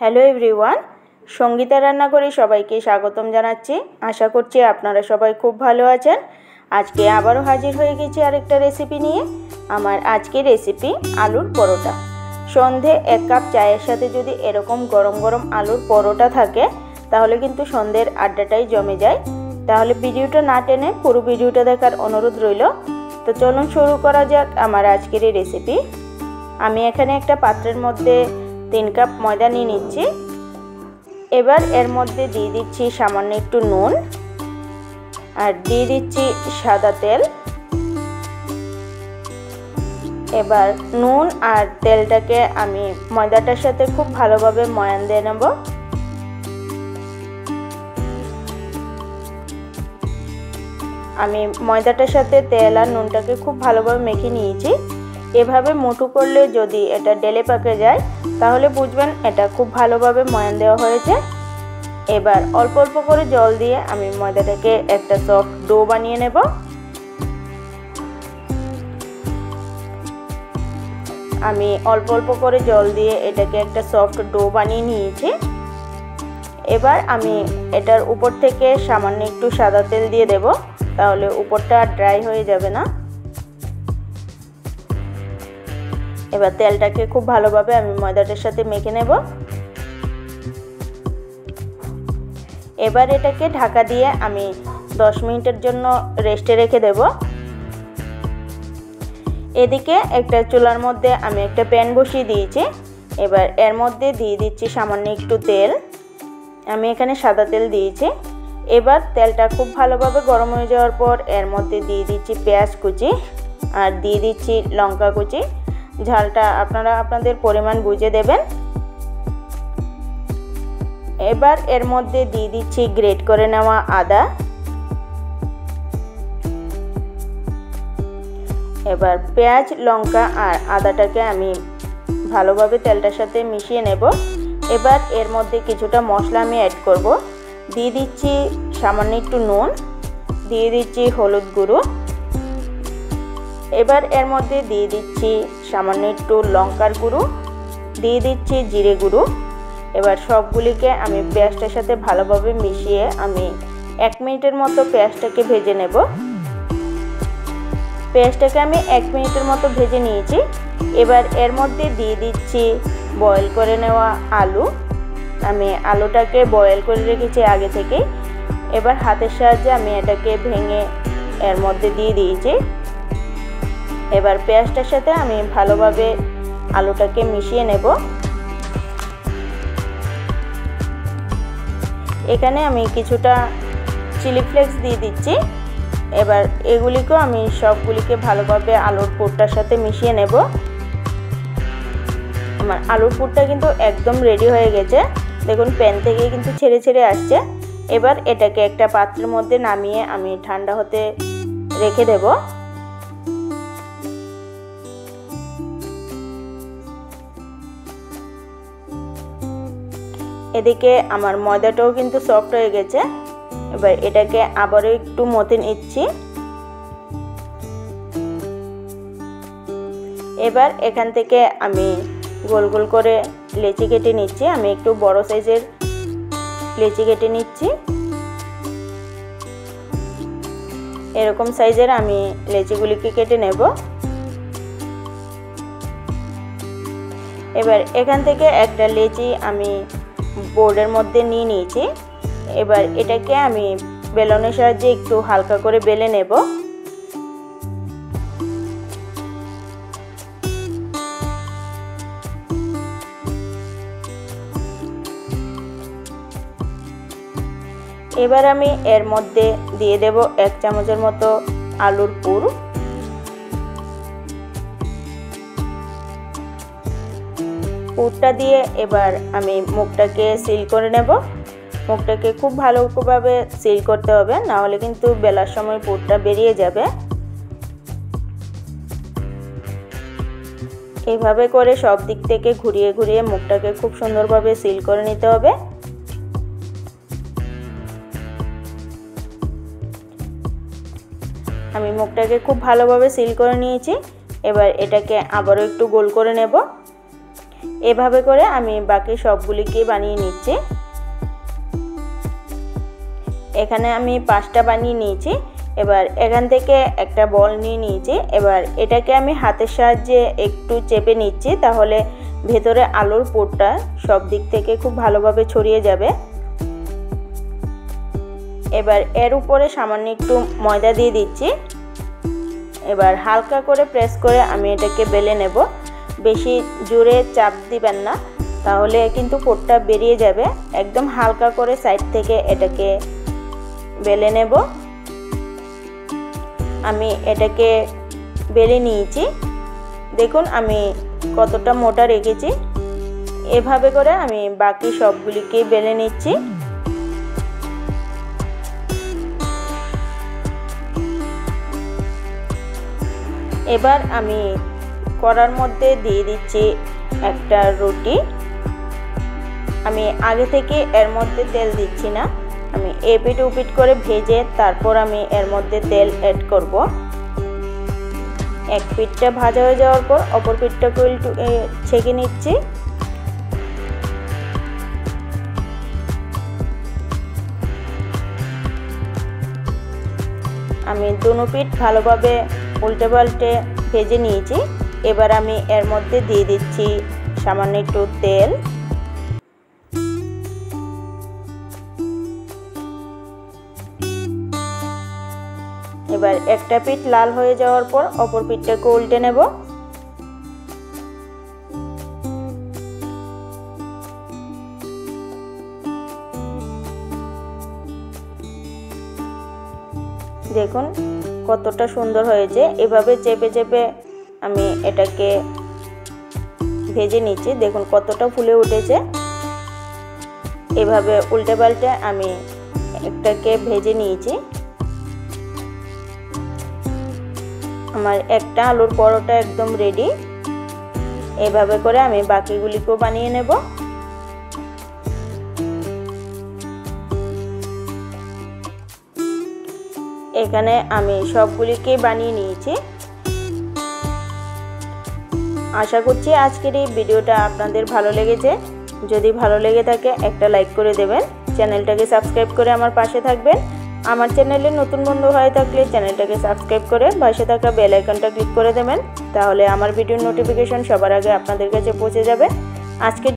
Hello everyone, Sangeeta রান্নাঘরে সবাইকে স্বাগতম জানাচ্ছি। আশা করছি আপনারা সবাই খুব ভালো আছেন। আজকে আবারও হাজির হয়ে গেছি আরেকটা রেসিপি নিয়ে। আমার আজকের রেসিপি আলুর পরোটা। সন্ধে 1 কাপ চায়ের সাথে যদি এরকম গরম গরম আলুর পরোটা থাকে তাহলে কিন্তু সন্ধ্যের আড্ডাটাই জমে যায়। তাহলে ভিডিওটা না টেনে পুরো ভিডিওটা দেখার অনুরোধ রইল। তো চলুন শুরু করা যাক আমার আজকের এই রেসিপি। আমি এখানে একটা পাত্রের মধ্যে 3 কাপ ময়দা নিয়ে নিচ্ছি। এবার এর মধ্যে দিয়ে দিচ্ছি সামান্য একটু নুন আর দিয়ে দিচ্ছি সাদা তেল। এবার নুন আর তেলটাকে আমি ময়দাটার সাথে খুব ভালোভাবে ময়ান দিয়ে নেব। আমি ময়দাটার সাথে তেল আর নুনটাকে খুব ভালোভাবে মেখে নিয়েছি। এভাবে মুঠো করলে যদি এটা ডেলে পাকে যায় তাহলে বুঝবেন এটা খুব ভালোভাবে ময়ান দেওয়া হয়েছে। এবার অল্প অল্প করে জল দিয়ে আমি ময়দাটাকে একটা সফট ডো বানিয়ে নেব। আমি অল্প অল্প করে জল দিয়ে এটাকে একটা সফট ডো বানিয়ে নিয়েছি। এবার আমি এটার উপর থেকে সামান্য একটু সাদা তেল দিয়ে দেব, তাহলে উপরটা ড্রাই হয়ে যাবে না। এবার তেলটাকে খুব ভালোভাবে আমি ময়দাটার সাথে মেখে নেব। এবার এটাকে ঢাকা দিয়ে আমি 10 মিনিটের জন্য রেস্টে রেখে দেব। এদিকে একটা চুলার মধ্যে আমি একটা প্যান বসিয়ে দিয়েছি। এবার এর মধ্যে দিয়ে দিচ্ছি সামান্য একটু তেল। আমি এখানে সাদা তেল দিয়েছি। এবার তেলটা খুব ভালোভাবে গরম হয়ে যাওয়ার পর এর মধ্যে দিয়ে দিচ্ছি পেঁয়াজ কুচি আর দিয়ে দিচ্ছি লঙ্কা কুচি। ঝালটা আপনারা আপনাদের পরিমাণ বুঝে দেবেন। এবার এর মধ্যে দিয়ে দিচ্ছি গ্রেট করে নেওয়া আদা। এবার পেঁয়াজ লঙ্কা আর আদাটাকে আমি ভালোভাবে তেলটার সাথে মিশিয়ে নেব। এবার এর মধ্যে কিছুটা মশলা আমি অ্যাড করব। দিয়ে দিচ্ছি সামান্য একটু নুন, দিয়ে দিচ্ছি হলুদ গুঁড়ো। এবার এর মধ্যে দিয়ে দিচ্ছি সামান্য একটু লঙ্কার গুঁড়ো, দিয়ে দিচ্ছি জিরে গুঁড়ো। এবার সবগুলিকে আমি পেঁয়াজটার সাথে ভালোভাবে মিশিয়ে আমি 1 মিনিটের মতো পেঁয়াজটাকে ভেজে নেব। পেঁয়াজটাকে আমি 1 মিনিটের মতো ভেজে নিয়েছি। এবার এর মধ্যে দিয়ে দিচ্ছি বয়েল করে নেওয়া আলু। আমি আলুটাকে বয়েল করে রেখেছি আগে থেকে। এবার হাতের সাহায্যে আমি এটাকে ভেঙে এর মধ্যে দিয়ে দিয়েছি। এবার পেঁয়াজটার সাথে আমি ভালোভাবে আলুটাকে মিশিয়ে নেব। এখানে আমি কিছুটা চিলি ফ্লেক্স দিয়ে দিচ্ছি। এবার এগুলিকেও আমি সবগুলিকে ভালোভাবে আলুর পুরটার সাথে মিশিয়ে নেব। আমার আলুর পুরটা কিন্তু একদম রেডি হয়ে গেছে। দেখুন প্যান থেকে কিন্তু ছেড়ে ছেড়ে আসছে। এবার এটাকে একটা পাত্রের মধ্যে নামিয়ে আমি ঠান্ডা হতে রেখে দেব। এদিকে আমার ময়দাটাও কিন্তু সফট হয়ে গেছে। এবার এটাকে আবারও একটু মথে নিচ্ছি। এবার এখান থেকে আমি গোল গোল করে লেচি কেটে নিচ্ছি। আমি একটু বড় সাইজের লেচি কেটে নিচ্ছি। এরকম সাইজের আমি লেচিগুলিকে কেটে নেব। এবার এখান থেকে একটা লেচি আমি বোর্ডের মধ্যে নিয়ে নিয়েছি। এবার এটাকে আমি বেলনের সাহায্যে একটু হালকা করে বেলে নেব। এবার আমি এর মধ্যে দিয়ে দেব 1 চামচের মতো আলুর পুর। পুরটা দিয়ে এবার আমি মুখটাকে সিল করে নেব। মুখটাকে খুব ভালোভাবে সিল করতে হবে, না হলে কিন্তু বেলার সময় পুরটা বেরিয়ে যাবে। এইভাবে করে সব দিক থেকে ঘুরিয়ে ঘুরিয়ে মুখটাকে খুব সুন্দরভাবে সিল করে নিতে হবে। আমি মুখটাকে খুব ভালোভাবে সিল করে নিয়েছি। এবার এটাকে আবারও একটু গোল করে নেব। এভাবে করে আমি বাকি সবগুলিকে বানিয়ে নিচ্ছি। এখানে আমি 5টা বানিয়ে নিয়েছি। এবার এখান থেকে একটা বল নিয়ে নিয়েছি। এবার এটাকে আমি হাতের সাহায্যে একটু চেপে নিচ্ছি, তাহলে ভেতরে আলুর পুরটা সব দিক থেকে খুব ভালোভাবে ছড়িয়ে যাবে। এবার এর উপরে সামান্য একটু ময়দা দিয়ে দিচ্ছি। এবার হালকা করে প্রেস করে আমি এটাকে বেলে নেব। বেশি জোরে চাপ দিবেন না, তাহলে কিন্তু পুরটা বেরিয়ে যাবে। একদম হালকা করে সাইড থেকে এটাকে বেলে নেব। আমি এটাকে বেলে নিয়েছি। দেখুন আমি কতটা মোটা রেখেছি। এভাবে করে আমি বাকি সবগুলিকে বেলে নিচ্ছি। এবার আমি কড়ার মধ্যে দিয়ে দিচ্ছি একটা রুটি। আমি আগে থেকে এর মধ্যে তেল দিচ্ছি না, আমি এপিট ওপিট করে ভেজে তারপর আমি এর মধ্যে তেল অ্যাড করব। এক পিঠটা ভাজা হয়ে যাওয়ার পর অপর পিঠটাকে একটু ছেঁকে নিচ্ছি। আমি দুনো পিঠ ভালোভাবে উল্টে পাল্টে ভেজে নিয়েছি। এবার আমি এর মধ্যে দিয়ে দিচ্ছি সামান্য একটু তেল। এবার একটা পিঠ লাল হয়ে যাওয়ার পর অপর পিঠটাকে উল্টে নেব। দেখুন কতটা সুন্দর হয়েছে। এভাবে চেপে চেপে আমি এটাকে ভেজে নিচ্ছি। দেখুন কতটা ফুলে উঠেছে। এভাবে উল্টে পাল্টে আমি একটাকে ভেজে নিয়েছি। আমার একটা আলুর পরোটা একদম রেডি। এভাবে করে আমি বাকিগুলিকেও বানিয়ে নেব। এখানে আমি সবগুলিকে বানিয়ে নিয়েছি। আশা করছি আজকের এই ভিডিওটা আপনাদের ভালো লেগেছে। যদি ভালো লেগে থাকে একটা লাইক করে দেবেন, চ্যানেলটাকে সাবস্ক্রাইব করে আমার পাশে থাকবেন। আমার চ্যানেলে নতুন বন্ধু হয়ে থাকলে চ্যানেলটাকে সাবস্ক্রাইব করে পাশে থাকা বেল আইকনটা ক্লিক করে দেবেন, তাহলে আমার ভিডিওর নোটিফিকেশন সবার আগে আপনাদের কাছে পৌঁছে যাবে। আজকে